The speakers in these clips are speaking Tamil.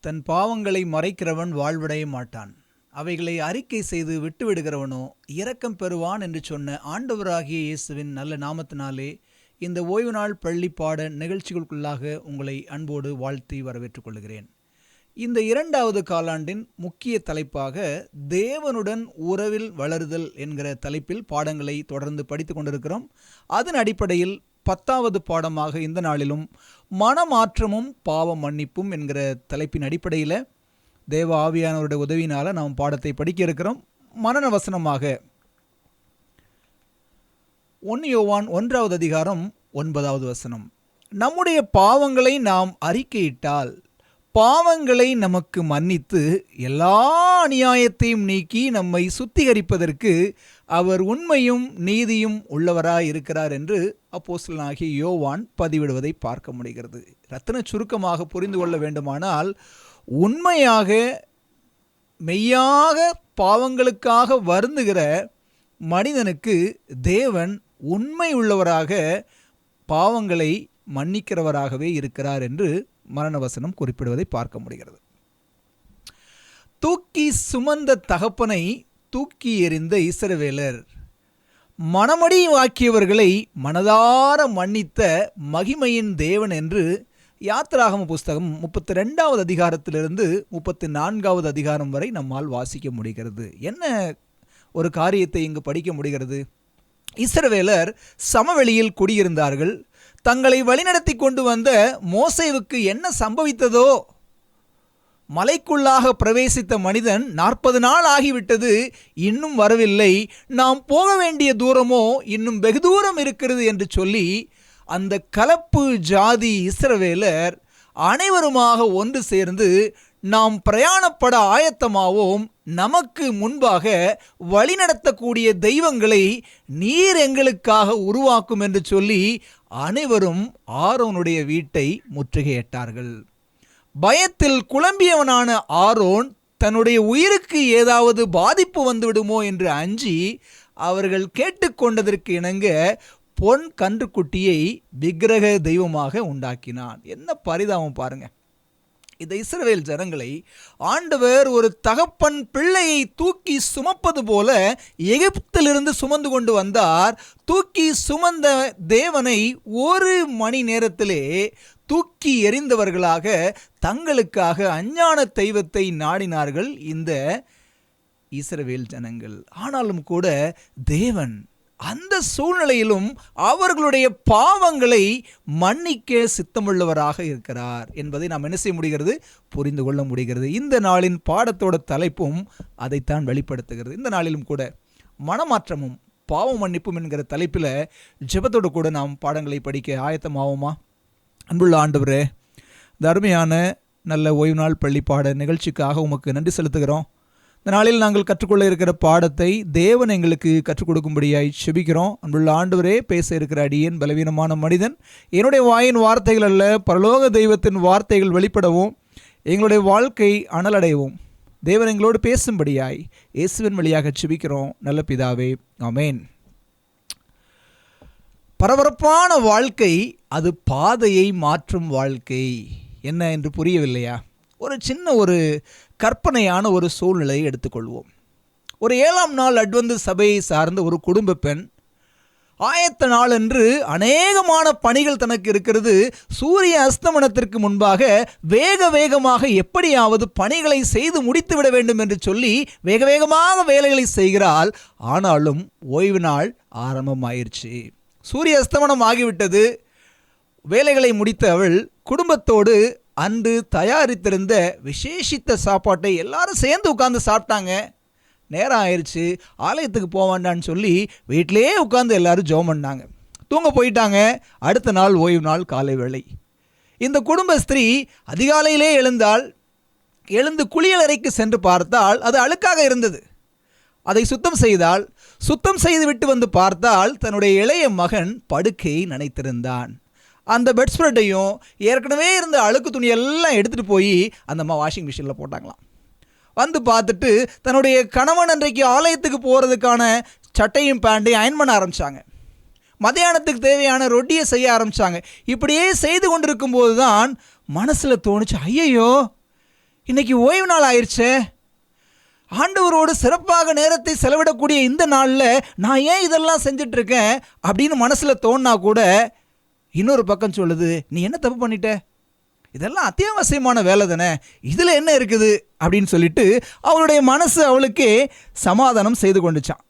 தன் பாவங்களை மறைக்கிறவன் வாழ்வடைய மாட்டான், அவைகளை அறிக்கை செய்து விட்டுவிடுகிறவனோ இரக்கம் பெறுவான் என்று சொன்ன ஆண்டவராகிய இயேசுவின் நல்ல நாமத்தினாலே இந்த ஓய்வு நாள் பள்ளி பாட நிகழ்ச்சிகளுக்குள்ளாக உங்களை அன்போடு வாழ்த்தி வரவேற்றுக் கொள்கிறேன். இந்த 2வது காலாண்டின் முக்கிய தலைப்பாக தேவனுடன் உறவில் வளருதல் என்கிற தலைப்பில் பாடங்களை தொடர்ந்து படித்து கொண்டிருக்கிறோம். அதன் அடிப்படையில் 10வது பாடமாக இந்த நாளிலும் மனமாற்றமும் பாவ மன்னிப்பும் என்கிற தலைப்பின் அடிப்படையில் தேவ ஆவியானவருடைய உதவியினால் நாம் பாடத்தை படிக்க இருக்கிறோம். மனன வசனமாக 1 யோவான் 1வது அதிகாரம் 9வது வசனம். நம்முடைய பாவங்களை நாம் அறிக்கையிட்டால் பாவங்களை நமக்கு மன்னித்து எல்லா அநியாயத்தையும் நீக்கி நம்மை சுத்திகரிப்பதற்கு அவர் உண்மையும் நீதியும் உள்ளவராய் இருக்கிறார் என்று அப்போஸ்தலனாகிய யோவான் பதிவிடுவதை பார்க்க முடிகிறது. ரத்தின சுருக்கமாக புரிந்து கொள்ள வேண்டுமானால், உண்மையாக மெய்யாக பாவங்களுக்காக வருந்துகிற மனிதனுக்கு தேவன் உண்மை உள்ளவராக பாவங்களை மன்னிக்கிறவராகவே இருக்கிறார் என்று மரணவசனம் குறிப்பிடுவதை பார்க்க முடிகிறது. தூக்கி சுமந்த தகப்பனை தூக்கி எறிந்த இஸ்ரவேலர் மனமடி வாக்கியவர்களை மனதார மன்னித்த மகிமையின் தேவன் என்று யாத்திராகம புஸ்தகம் 32வது அதிகாரத்திலிருந்து 34வது அதிகாரம் வரை நம்மால் வாசிக்க முடிகிறது. என்ன ஒரு காரியத்தை இங்கு படிக்க முடிகிறது? இஸ்ரவேலர் சமவெளியில் குடியிருந்தார்கள். தங்களை வழிநடத்தி கொண்டு வந்த மோசேவுக்கு என்ன சம்பவித்ததோ? மலைக்குள்ளாக பிரவேசித்த மனிதன் 40 நாள் ஆகிவிட்டது, இன்னும் வரவில்லை, நாம் போக வேண்டிய தூரமோ இன்னும் வெகு தூரம் இருக்கிறது என்று சொல்லி அந்த கலப்பு ஜாதி இஸ்ரவேலர் அனைவருமாக ஒன்று சேர்ந்து நாம் பிரயாணப்பட ஆயத்தமாவோம், நமக்கு முன்பாக வழிநடத்தக்கூடிய தெய்வங்களை நீர் எங்களுக்காக உருவாக்கும் என்று சொல்லி அனைவரும் ஆரோனுடைய வீட்டை முற்றுகையிட்டார்கள். பயத்தில் குழம்பியவனான ஆரோன் தன்னுடைய உயிருக்கு ஏதாவது பாதிப்பு வந்துவிடுமோ என்று அஞ்சி அவர்கள் கேட்டுக்கொண்டதற்கு இணங்க பொன் கன்றுக்குட்டியை விக்கிரக தெய்வமாக உண்டாக்கினான். என்ன பரிதாபம் பாருங்க! இந்த இஸ்ரவேல் ஜனங்களை ஆண்டவர் ஒரு தகப்பன் பிள்ளையை தூக்கி சுமப்பது போல எகிப்திலிருந்து சுமந்து கொண்டு வந்தார். தூக்கி சுமந்த தேவனை 1 மணி நேரத்திலே தூக்கி எறிந்தவர்களாக தங்களுக்காக அஞ்ஞான தெய்வத்தை நாடினார்கள் இந்த இஸ்ரவேல் ஜனங்கள். ஆனாலும் கூட தேவன் அந்த சூழ்நிலையிலும் அவர்களுடைய பாவங்களை மன்னிக்க சித்தமுள்ளவராக இருக்கிறார் என்பதை நாம் என்ன செய்ய முடிகிறது? புரிந்து கொள்ள முடிகிறது. இந்த நாளின் பாடத்தோட தலைப்பும் அதைத்தான் வெளிப்படுத்துகிறது. இந்த நாளிலும் கூட மனமாற்றமும் பாவ மன்னிப்பும் என்கிற தலைப்பில் ஜெபத்தோடு கூட நாம் பாடங்களை படிக்க ஆயத்தமாவோமா? அன்புள்ள ஆண்டவரே, இந்த அருமையான நல்ல ஓய்வு நாள் பள்ளி பாட நிகழ்ச்சிக்காக உமக்கு நன்றி செலுத்துகிறோம். இந்த நாளில் நாங்கள் கற்றுக்கொள்ள இருக்கிற பாடத்தை தேவன் எங்களுக்கு கற்றுக் கொடுக்கும்படியாய் செபிக்கிறோம். அன்புள்ள ஆண்டவரே, பேச இருக்கிற அடியேன் பலவீனமான மனிதன், என்னுடைய வாயின் வார்த்தைகள் அல்ல பரலோக தெய்வத்தின் வார்த்தைகள் வெளிப்படவும் எங்களுடைய வாழ்க்கை அனலடையவும் தேவன் எங்களோடு பேசும்படியாய் இயேசுவின் வழியாக செபிக்கிறோம் நல்ல பிதாவே, ஆமேன். பரபரப்பான வாழ்க்கை அது பாதையை மாற்றும் வாழ்க்கை. என்ன என்று புரியவில்லையா? ஒரு சின்ன கற்பனையான ஒரு சூழ்நிலையை எடுத்துக்கொள்வோம். ஒரு 7ஆம் நாள் அட்வென்டிஸ்ட் சபையை சார்ந்த ஒரு குடும்ப பெண் ஆயத்த நாள் என்று அநேகமான பணிகள் தனக்கு இருக்கிறது. சூரிய அஸ்தமனத்திற்கு முன்பாக வேகமாக எப்படியாவது பணிகளை செய்து முடித்து விட வேண்டும் என்று சொல்லி வேகமாக வேலைகளை செய்கிறாள். ஆனாலும் ஓய்வு நாள் ஆரம்பமாயிருச்சு. சூரிய அஸ்தமனம் ஆகிவிட்டது. வேலைகளை முடித்த அவள் குடும்பத்தோடு அன்று தயாரித்திருந்த விசேஷித்த சாப்பாட்டை எல்லாரும் சேர்ந்து உட்கார்ந்து சாப்பிட்டாங்க. நேரம் ஆயிடுச்சு, ஆலயத்துக்கு போக வேண்டான்னு சொல்லி வீட்டிலே உட்கார்ந்து எல்லாரும் ஜெபம் பண்ணாங்க. தூங்க போயிட்டாங்க. அடுத்த நாள் ஓய்வு நாள் காலை வேளை. இந்த குடும்ப ஸ்திரீ அதிகாலையிலே எழுந்து குளியலறைக்கு சென்று பார்த்தால் அது அழுக்காக இருந்தது. அதை சுத்தம் செய்தால், சுத்தம் செய்து விட்டு வந்து பார்த்தால் தன்னுடைய இளைய மகன் படுக்கையை நனைத்திருந்தான். அந்த பெட்ஸ்ப்ரெட்டையும் ஏற்கனவே இருந்த அழுக்கு துணியெல்லாம் எடுத்துகிட்டு போய் அந்த அம்மா வாஷிங் மிஷினில் போட்டாங்களாம். வந்து பார்த்துட்டு தன்னுடைய கணவன் அன்றைக்கு ஆலயத்துக்கு போகிறதுக்கான சட்டையும் பேண்ட்டையும் அயன் பண்ண ஆரம்பித்தாங்க. மதியானத்துக்கு தேவையான ரொட்டியை செய்ய ஆரம்பித்தாங்க. இப்படியே செய்து கொண்டிருக்கும் போது தான் மனசில் தோணுச்சு, ஐயையோ இன்னைக்கு ஓய்வு நாள் ஆயிடுச்சே, ஆண்டவரோடு சிறப்பாக நேரத்தை செலவிடக்கூடிய இந்த நாளில் நான் ஏன் இதெல்லாம் செஞ்சிட்ருக்கேன் அப்படின்னு மனசில் தோணுனா கூட இன்னொரு பக்கம் சொல்லுது, நீ என்ன தப்பு பண்ணிட்ட, இதெல்லாம் அத்தியாவசியமான வேலை தானே, இதில் என்ன இருக்குது அப்படின்னு சொல்லிட்டு அவளுடைய மனசு அவளுக்கே சமாதானம் செய்து கொண்டுச்சான்.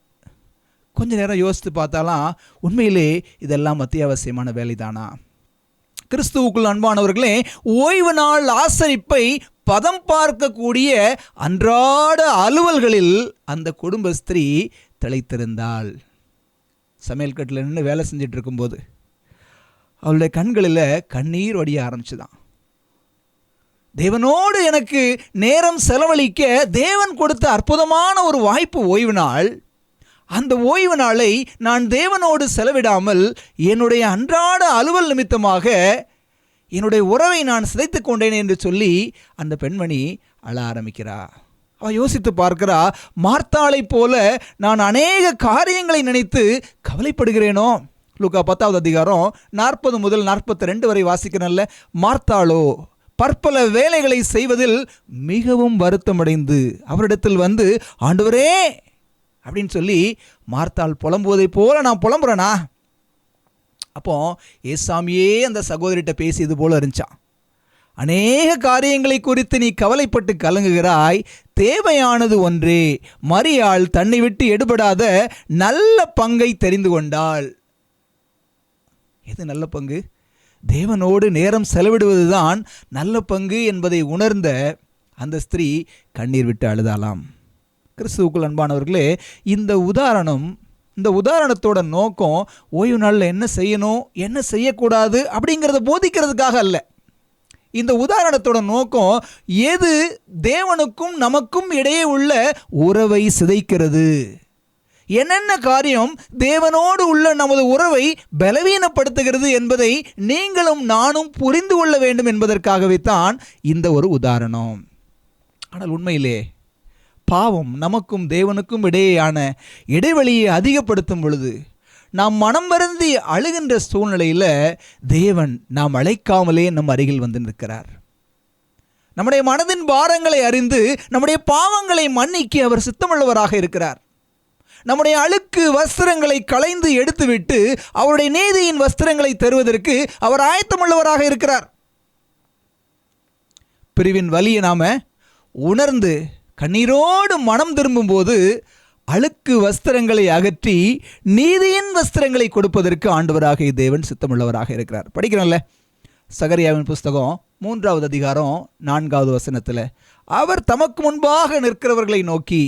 கொஞ்ச நேரம் யோசித்து பார்த்தாலாம், உண்மையிலே இதெல்லாம் அத்தியாவசியமான வேலை தானா? கிறிஸ்துவுக்குள் அன்பானவர்களே, ஓய்வு நாள் ஆசரிப்பை பதம் பார்க்கக்கூடிய அன்றாட அலுவல்களில் அந்த குடும்ப ஸ்திரீ திளைத்திருந்தாள். சமையல் கட்டில் நின்று வேலை செஞ்சிட்டு இருக்கும்போது அவளுடைய கண்களில் கண்ணீர் வடிய ஆரம்பிச்சுதான். தேவனோடு எனக்கு நேரம் செலவழிக்க தேவன் கொடுத்த அற்புதமான ஒரு வாய்ப்பு ஓய்வு நாள். அந்த ஓய்வு நாளை நான் தேவனோடு செலவிடாமல் என்னுடைய அன்றாட அலுவல் நிமித்தமாக என்னுடைய உறவை நான் சிதைத்து கொண்டேன் என்று சொல்லி அந்த பெண்மணி அழ ஆரம்பிக்கிறா. அவள் யோசித்து பார்க்கிறா, மார்த்தாளை போல நான் அநேக காரியங்களை நினைத்து கவலைப்படுகிறேனோ. லூக்கா 10வது அதிகாரம் 40 முதல் 42 வரை வாசிக்கிறேன்ல. மார்த்தாளோ பற்பல வேலைகளை செய்வதில் மிகவும் வருத்தமடைந்து அவரிடத்தில் வந்து, ஆண்டவரே அப்படின்னு சொல்லி மார்த்தாள் புலம்புவதை போல நான் புலம்புறேனா? அப்போ ஏசாமியே அந்த சகோதரிட்ட பேசியது போல இருந்துச்சான். அநேக காரியங்களை குறித்து நீ கவலைப்பட்டு கலங்குகிறாய், தேவையானது ஒன்றே. மரியாள் தன்னை விட்டு எடுபடாத நல்ல பங்கை தெரிந்து கொண்டாள். எது நல்ல பங்கு? தேவனோடு நேரம் செலவிடுவதுதான் நல்ல பங்கு என்பதை உணர்ந்த அந்த ஸ்திரீ கண்ணீர் விட்டு அழுதாலாம். கிறிஸ்துவுக்குள் அன்பானவர்களே, இந்த உதாரணத்தோட நோக்கம் ஓய்வு நாளில் என்ன செய்யணும் என்ன செய்யக்கூடாது அப்படிங்கிறத போதிக்கிறதுக்காக அல்ல. இந்த உதாரணத்தோட நோக்கம் எது தேவனுக்கும் நமக்கும் இடையே உள்ள உறவை சிதைக்கிறது, என்னென்ன காரியம் தேவனோடு உள்ள நமது உறவை பலவீனப்படுத்துகிறது என்பதை நீங்களும் நானும் புரிந்து கொள்ள வேண்டும் என்பதற்காகவே தான் இந்த ஒரு உதாரணம். ஆனால் உண்மையிலே பாவம் நமக்கும் தேவனுக்கும் இடையேயான இடைவெளியை அதிகப்படுத்தும் பொழுது நாம் மனம் வருந்தி அழுகின்ற சூழ்நிலையில் தேவன் நாம் அழைக்காமலே நம் அருகில் வந்து நிற்கிறார். நம்முடைய மனதின் பாரங்களை அறிந்து நம்முடைய பாவங்களை மன்னிக்க அவர் சித்தமுள்ளவராக இருக்கிறார். நம்முடைய அழுக்கு வஸ்திரங்களை களைந்து எடுத்துவிட்டு அவருடைய நீதியின் வஸ்திரங்களை தருவதற்கு அவர் ஆயத்தமுள்ளவராக இருக்கிறார். பிரிவின் வலியை நாம உணர்ந்து கண்ணீரோடு மனம் திரும்பும் போது அழுக்கு வஸ்திரங்களை அகற்றி நீதியின் வஸ்திரங்களை கொடுப்பதற்கு ஆண்டவராக தேவன் சித்தமுள்ளவராக இருக்கிறார். படிக்கிறோம்ல, சகரியாவின் புஸ்தகம் 3வது அதிகாரம் 4வது வசனத்தில், அவர் தமக்கு முன்பாக நிற்கிறவர்களை நோக்கி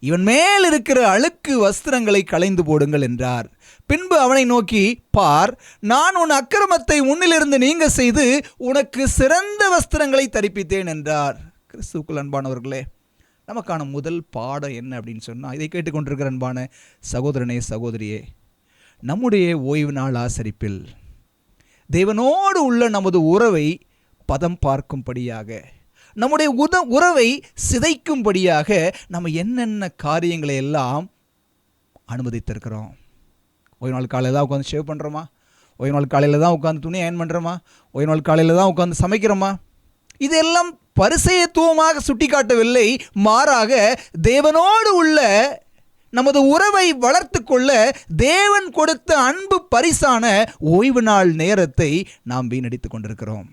இவன் மேல் இருக்கிற அழுக்கு வஸ்திரங்களை களைந்து போடுங்கள் என்றார். பின்பு அவனை நோக்கி, பார், நான் உன் அக்கிரமத்தை உன்னிலிருந்து நீங்க செய்து உனக்கு சிறந்த வஸ்திரங்களை தரிப்பித்தேன் என்றார். கிறிஸ்துவுக்குள் அன்பானவர்களே, நமக்கான முதல் பாடம் என்ன அப்படின்னு சொன்னால், இதை கேட்டுக்கொண்டிருக்கிற அன்பான சகோதரனே சகோதரியே, நம்முடைய ஓய்வு நாள் ஆசரிப்பில் தேவனோடு உள்ள நமது உறவை பதம் பார்க்கும்படியாக, நம்முடைய உறவை சிதைக்கும்படியாக நம்ம என்னென்ன காரியங்களை எல்லாம் அனுமதித்திருக்கிறோம். ஓய்வு நாள் காலையில் தான் உட்காந்து ஷேவ் பண்ணுறோமா? ஓய்வு நாள் காலையில் தான் உட்காந்து துணி அயன் பண்ணுறோமா? ஓய்வு நாள் காலையில் தான் உட்காந்து சமைக்கிறோமா? இதெல்லாம் பரிசேயத்துவமாக சுட்டி காட்டவில்லை, மாறாக தேவனோடு உள்ள நமது உறவை வளர்த்து கொள்ள தேவன் கொடுத்த அன்பு பரிசான ஓய்வு நாள் நேரத்தை நாம் வீணடித்து கொண்டிருக்கிறோம்.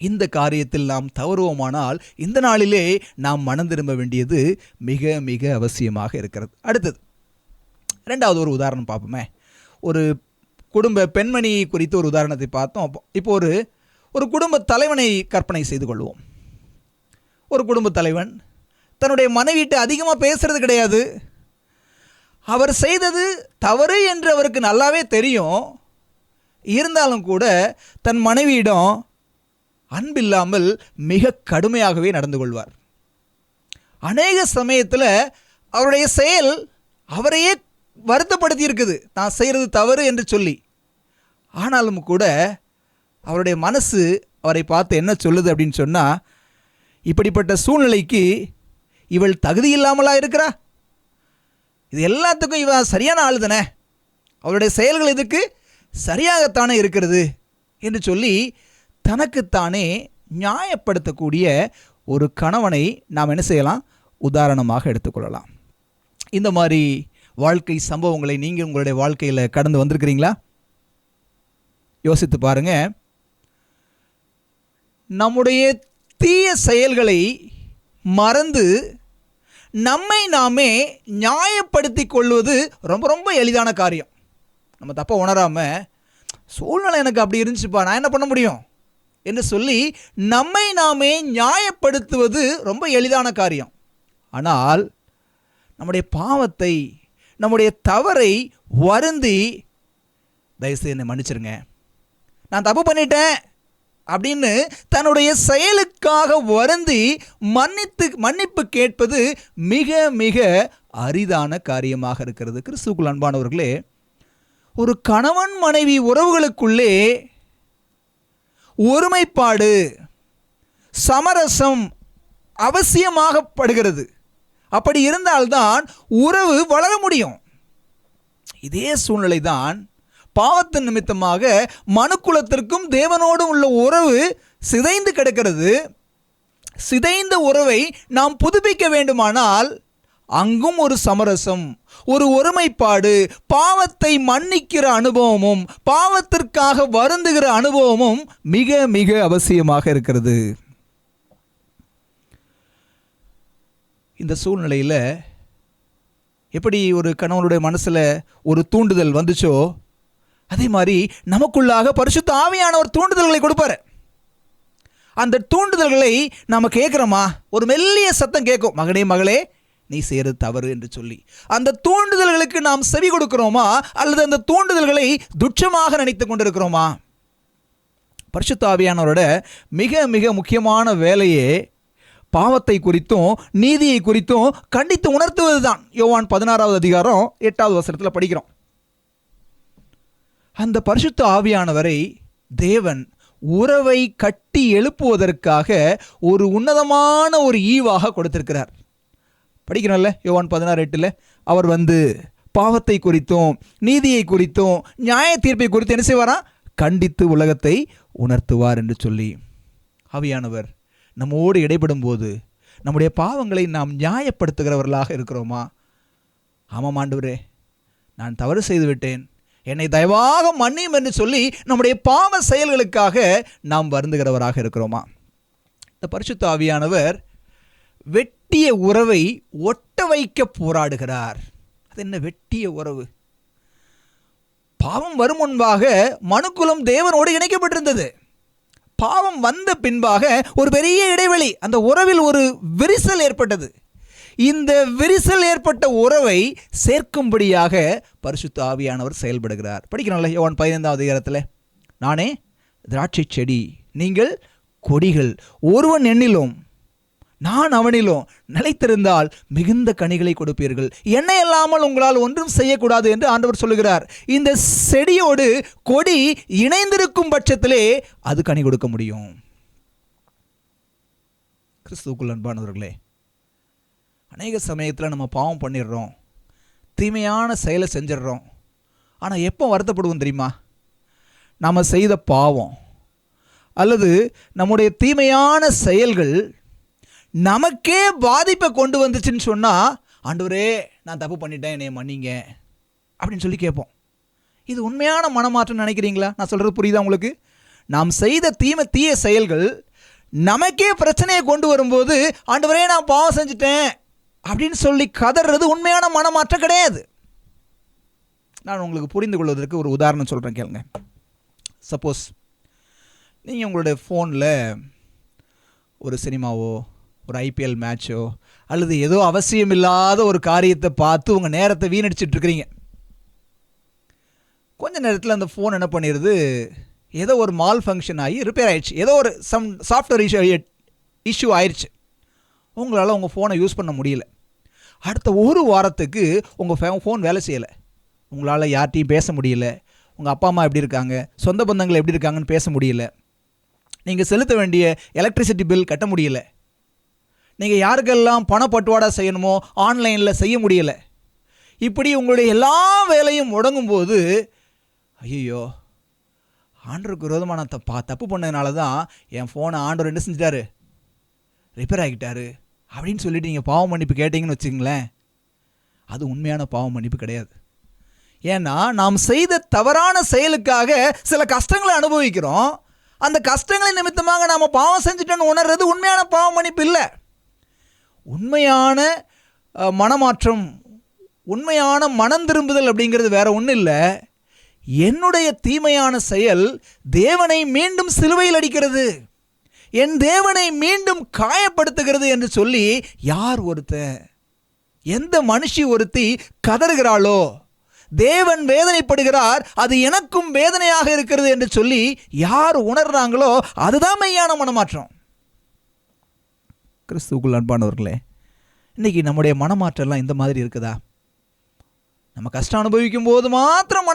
இந்த காரியத்தில் நாம் தவறுவோமானால் இந்த நாளிலே நாம் மனம் திரும்ப வேண்டியது மிக மிக அவசியமாக இருக்கிறது. அடுத்தது 2வது ஒரு உதாரணம் பார்ப்போமே. ஒரு குடும்ப பெண்மணி குறித்து ஒரு உதாரணத்தை பார்த்தோம். இப்போ ஒரு குடும்ப தலைவனை கற்பனை செய்து கொள்வோம். ஒரு குடும்ப தலைவன் தன்னுடைய மனைவிட்டு அதிகமாக பேசுறது கிடையாது. அவர் செய்தது தவறு என்று அவருக்கு நல்லாவே தெரியும். இருந்தாலும் கூட தன் மனைவியிடம் அன்பில்லாமல் மிக கடுமையாகவே நடந்து கொள்வார். அநேக சமயத்தில் அவருடைய செயல் அவரையே வருத்தப்படுத்தி இருக்குது, தான் செய்கிறது தவறு என்று சொல்லி. ஆனாலும் கூட அவருடைய மனசு அவரை பார்த்து என்ன சொல்லுது அப்படின்னு சொன்னால், இப்படிப்பட்ட சூழ்நிலைக்கு இவள் தகுதி இல்லாமலா இருக்கிறா? இது எல்லாத்துக்கும் இவ சரியான ஆள் தானே, அவருடைய செயல்கள் இதுக்கு சரியாகத்தானே இருக்கிறது என்று சொல்லி தனக்குத்தானே நியாயப்படுத்தக்கூடிய ஒரு கணவனை நாம் என்ன செய்யலாம்? உதாரணமாக எடுத்துக்கொள்ளலாம். இந்த மாதிரி வாழ்க்கை சம்பவங்களை நீங்கள் உங்களுடைய வாழ்க்கையில் கடந்து வந்திருக்கிறீங்களா? யோசித்து பாருங்க. நம்முடைய தீய செயல்களை மறந்து நம்மை நாமே நியாயப்படுத்தி கொள்வது ரொம்ப ரொம்ப எளிதான காரியம். நம்ம தப்ப உணராமல் சூழ்நிலை எனக்கு அப்படி இருந்துச்சுப்பா, நான் என்ன பண்ண முடியும் என்று சொல்லி நம்மை நாமே நியாயப்படுத்துவது ரொம்ப எளிதான காரியம். ஆனால் நம்முடைய பாவத்தை, நம்முடைய தவறை வருந்தி, தயவுசெய்து என்னை மன்னிச்சிருங்க, நான் தப்பு பண்ணிட்டேன் அப்படின்னு தன்னுடைய செயலுக்காக வருந்தி மன்னிப்பு கேட்பது மிக மிக அரிதான காரியமாக இருக்கிறது. கிறிஸ்துவுக்குள் அன்பானவர்களே, ஒரு கணவன் மனைவி உறவுகளுக்குள்ளே ஒருமைப்பாடு, சமரசம் அவசியமாகப்படுகிறது. அப்படி இருந்தால்தான் உறவு வளர முடியும். இதே சூழ்நிலை தான் பாவத்தின் நிமித்தமாக மனுக்குலத்திற்கும் தேவனோடும் உள்ள உறவு சிதைந்து கிடக்கிறது. சிதைந்த உறவை நாம் புதுப்பிக்க வேண்டுமானால் அங்கும் ஒரு சமரசம், ஒரு ஒருமைப்பாடு, பாவத்தை மன்னிக்கிற அனுபவமும் பாவத்திற்காக வருந்துகிற அனுபவமும் மிக மிக அவசியமாக இருக்கிறது. இந்த சூழ்நிலையில் எப்படி ஒரு கணவனுடைய மனசில் ஒரு தூண்டுதல் வந்துச்சோ, அதே மாதிரி நமக்குள்ளாக பரிசுத்த ஆவியானவர் தூண்டுதல்களை கொடுப்பார். அந்த தூண்டுதல்களை நாம் கேட்குறோமா? ஒரு மெல்லிய சத்தம் கேட்கும், மகனே மகளே நீ செய்கிறது தவறு என்று சொல்லி. அந்த தூண்டுதல்களுக்கு நாம் செவி கொடுக்கிறோமா, அல்லது அந்த தூண்டுதல்களை துச்சமாக நினைத்து கொண்டிருக்கிறோமா? பரிசுத்த ஆவியானவரோட மிக மிக முக்கியமான வேலையே பாவத்தை குறித்தும் நீதியை குறித்தும் கண்டித்து உணர்த்துவது தான். யோவான் 16வது அதிகாரம் 8வது வசனத்தில் படிக்கிறோம். அந்த பரிசுத்த ஆவியானவரை தேவன் உறவை கட்டி எழுப்புவதற்காக ஒரு உன்னதமான ஒரு ஈவாக கொடுத்திருக்கிறார். படிக்கிறோம்ல, யோவான் 16:8 அவர் வந்து பாவத்தை குறித்தும் நீதியை குறித்தும் நியாய தீர்ப்பை குறித்து என்ன செய்வாரா? கண்டித்து உலகத்தை உணர்த்துவார் என்று சொல்லி. ஆவியானவர் நம்மோடு இடைப்படும் போது நம்முடைய பாவங்களை நாம் நியாயப்படுத்துகிறவர்களாக இருக்கிறோமா? ஆமாம் ஆண்டவரே, நான் தவறு செய்து விட்டேன், என்னை தயவாக மன்னியும் என்று சொல்லி நம்முடைய பாவ செயல்களுக்காக நாம் வருந்துகிறவராக இருக்கிறோமா? இந்த பரிசுத்த ஆவியானவர் வெட்டிய உறவை ஒட்ட வைக்க போராடுகிறார். அது என்ன வெட்டிய உறவு? பாவம் வரும் முன்பாக மனுக்குலம் தேவனோடு இணைக்கப்பட்டிருந்தது. பாவம் வந்த பின்பாக ஒரு பெரிய இடைவெளி, அந்த உறவில் ஒரு விரிசல் ஏற்பட்டது. இந்த விரிசல் ஏற்பட்ட உறவை சேர்க்கும்படியாக பரிசுத்த ஆவியானவர் செயல்படுகிறார். படிக்கிறோம்ல, யோவான் 15வது அதிகாரத்தில், நானே திராட்சை செடி, நீங்கள் கொடிகள், ஒருவன் என்னிலும் நான் அவனிலும் நிலைத்திருந்தால் மிகுந்த கனிகளை கொடுப்பீர்கள், என்னை இல்லாமல் உங்களால் ஒன்றும் செய்யக்கூடாது என்று ஆண்டவர் சொல்லுகிறார். இந்த செடியோடு கொடி இணைந்திருக்கும் பட்சத்திலே அது கனி கொடுக்க முடியும். கிறிஸ்துவுக்குள் அன்பானவர்களே, அநேக சமயத்தில் நம்ம பாவம் பண்ணிடுறோம், தீமையான செயலை செஞ்சிடறோம். ஆனால் எப்போ வருத்தப்படுவோம் தெரியுமா? நாம் செய்த பாவம் அல்லது நம்முடைய தீமையான செயல்கள் நமக்கே பாதிப்பை கொண்டு வந்துச்சுன்னு சொன்னால், ஆண்டவரே நான் தப்பு பண்ணிட்டேன், என்னை மன்னிங்க அப்படின்னு சொல்லி கேட்போம். இது உண்மையான மனமாற்றம் நினைக்கிறீங்களா? நான் சொல்கிறது புரியுதா உங்களுக்கு? நாம் செய்த தீய செயல்கள் நமக்கே பிரச்சனையை கொண்டு வரும்போது, ஆண்டவரே நான் பாவம் செஞ்சுட்டேன் அப்படின்னு சொல்லி கதறது உண்மையான மனமாற்றம் கிடையாது. நான் உங்களுக்கு புரிந்து கொள்வதற்கு ஒரு உதாரணம் சொல்கிறேன், கேளுங்க. சப்போஸ் நீங்கள் உங்களுடைய ஃபோனில் ஒரு சினிமாவோ ஒரு IPL மேட்சோ அல்லது ஏதோ அவசியம் இல்லாத ஒரு காரியத்தை பார்த்து உங்கள் நேரத்தை வீணடிச்சிட்ருக்கிறீங்க. கொஞ்ச நேரத்தில் அந்த ஃபோன் என்ன பண்ணிடுது, ஏதோ ஒரு மால் ஃபங்க்ஷன் ஆகி ரிப்பேர் ஆயிடுச்சு, ஏதோ ஒரு சாஃப்ட்வேர் இஷ்யூ ஆயிடுச்சு. உங்களால் உங்கள் ஃபோனை யூஸ் பண்ண முடியல. அடுத்த ஒரு வாரத்துக்கு உங்கள் ஃபோன் வேலை செய்யலை. உங்களால் யார்கிட்டையும் பேச முடியல, உங்கள் அப்பா அம்மா எப்படி இருக்காங்க, சொந்த பந்தங்கள் எப்படி இருக்காங்கன்னு பேச முடியல, நீங்கள் செலுத்த வேண்டிய எலக்ட்ரிசிட்டி பில் கட்ட முடியல, நீங்கள் யாருக்கெல்லாம் பணப்பட்டுவாடா செய்யணுமோ ஆன்லைனில் செய்ய முடியலை. இப்படி உங்களுடைய எல்லா வேலையும் முடங்கும்போது, ஐயோ ஆண்டவருக்கு விரோதமாக நான் தப்பு பண்ணதுனால தான் என் ஃபோனை ஆண்டவர் என்ன செஞ்சிட்டாரு, ரிப்பேர் ஆகிட்டாரு அப்படின்னு சொல்லிட்டு நீங்கள் பாவ மன்னிப்பு கேட்டிங்கன்னு வச்சுங்களேன், அது உண்மையான பாவ மன்னிப்பு கிடையாது. ஏன்னா நாம் செய்த தவறான செயலுக்காக சில கஷ்டங்களை அனுபவிக்கிறோம். அந்த கஷ்டங்களின் நிமித்தமாக நாம் பாவம் செஞ்சுட்டோன்னு உணர்றது உண்மையான பாவ மன்னிப்பு இல்லை. உண்மையான மனமாற்றம், உண்மையான மனம் திரும்புதல் அப்படிங்கிறது வேற ஒன்றும் இல்லை. என்னுடைய தீமையான செயல் தேவனை மீண்டும் சிலுவையில் அடிக்கிறது, என் தேவனை மீண்டும் காயப்படுத்துகிறது என்று சொல்லி யார் ஒருத்தன், எந்த மனுஷி ஒருத்தி கதறுகிறாளோ, தேவன் வேதனைப்படுகிறார், அது எனக்கும் வேதனையாக இருக்கிறது என்று சொல்லி யார் உணர்றாங்களோ அதுதான் மெய்யான மனமாற்றம். கிறிஸ்துவுக்குள் அன்பானவர்களே, இன்னைக்கு நம்முடைய மனமாற்றம்லாம் இந்த மாதிரி இருக்குதா? நம்ம கஷ்டம் அனுபவிக்கும் போது மாத்திரம்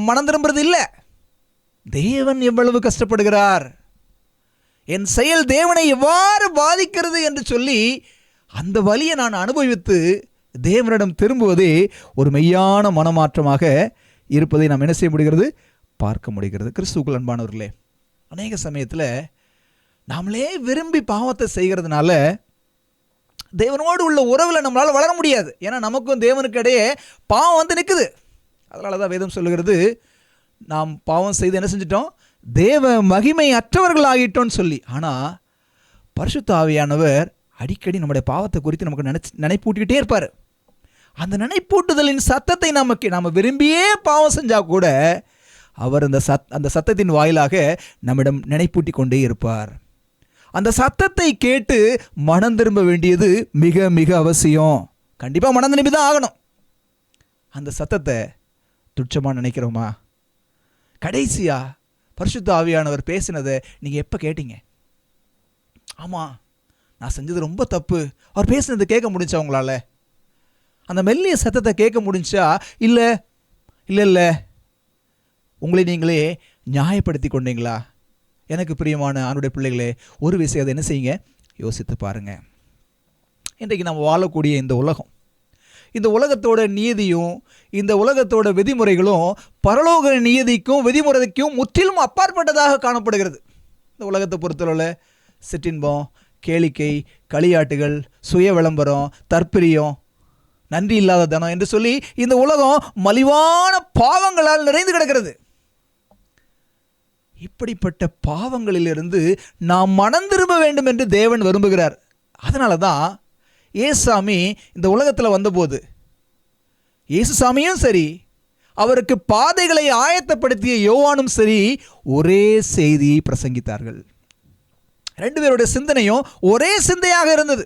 மனம் திரும்புறது இல்லை. தேவன் எவ்வளவு கஷ்டப்படுகிறார், என் செயல் தேவனை எவ்வாறு பாதிக்கிறது என்று சொல்லி அந்த வலியை நான் அனுபவித்து தேவனிடம் திரும்புவதே ஒரு மெய்யான மனமாற்றமாக இருப்பதை நாம் என்ன செய்ய முடிகிறது, பார்க்க முடிகிறது. கிறிஸ்துவுக்குள் அன்பானவர்களே, அநேக சமயத்தில் நாமளே விரும்பி பாவத்தை செய்கிறதுனால தேவனோடு உள்ள உறவில் நம்மளால் வளர முடியாது. ஏன்னா நமக்கும் தேவனுக்கு இடையே பாவம் வந்து நிற்குது. அதனால தான் வேதம் சொல்லுகிறது, நாம் பாவம் செய்து என்ன செஞ்சிட்டோம், தேவ மகிமை அற்றவர்கள் ஆகிட்டோன்னு சொல்லி. ஆனால் பரிசுத்த ஆவியானவர் அடிக்கடி நம்முடைய பாவத்தை குறித்து நமக்கு நினைப்பூட்டிக்கிட்டே இருப்பார். அந்த நினைப்பூட்டுதலின் சத்தத்தை நாம் விரும்பியே பாவம் செஞ்சால் கூட அவர் அந்த சத்தத்தின் வாயிலாக நம்மிடம் நினைப்பூட்டி கொண்டே இருப்பார். அந்த சத்தத்தை கேட்டு மனம் திரும்ப வேண்டியது மிக மிக அவசியம். கண்டிப்பாக மனம் திரும்பி தான் ஆகணும். அந்த சத்தத்தை துச்சமாக நினைக்கிறோமா? கடைசியா பரிசுத்த ஆவியானவர் பேசினதை நீங்கள் எப்போ கேட்டீங்க? ஆமாம், நான் செஞ்சது ரொம்ப தப்பு, அவர் பேசினதை கேட்க முடிஞ்சா உங்களால்? அந்த மெல்லிய சத்தத்தை கேட்க முடிஞ்சா? இல்லை இல்லை இல்லை உங்களை நீங்களே நியாயப்படுத்தி கொண்டீங்களா? எனக்கு பிரியமான ஆணுடைய பிள்ளைகளே, ஒரு விஷயத்தை என்ன செய்யுங்க, யோசித்து பாருங்கள். இன்றைக்கு நம்ம வாழக்கூடிய இந்த உலகத்தோட நீதியும் இந்த உலகத்தோட விதிமுறைகளும் பரலோக நீதிக்கும் விதிமுறைக்கும் முற்றிலும் அப்பாற்பட்டதாக காணப்படுகிறது. இந்த உலகத்தை பொறுத்தளவில் சிற்றின்பம், கேளிக்கை, களியாட்டுகள், சுய விளம்பரம், தற்பிரியம், நன்றி இல்லாத தனம் என்று சொல்லி இந்த உலகம் மலிவான பாவங்களால் நிறைந்து கிடக்கிறது. இப்படிப்பட்ட பாவங்களிலிருந்து நாம் மனம் திரும்ப வேண்டும் என்று தேவன் விரும்புகிறார். அதனால தான் ஏசாமி இந்த உலகத்தில் வந்தபோது, இயேசுசாமியும் சரி, அவருக்கு பாதைகளை ஆயத்தப்படுத்திய யோவானும் சரி, ஒரே செய்தியை பிரசங்கித்தார்கள். 2 பேருடைய சிந்தனையும் ஒரே சிந்தையாக இருந்தது.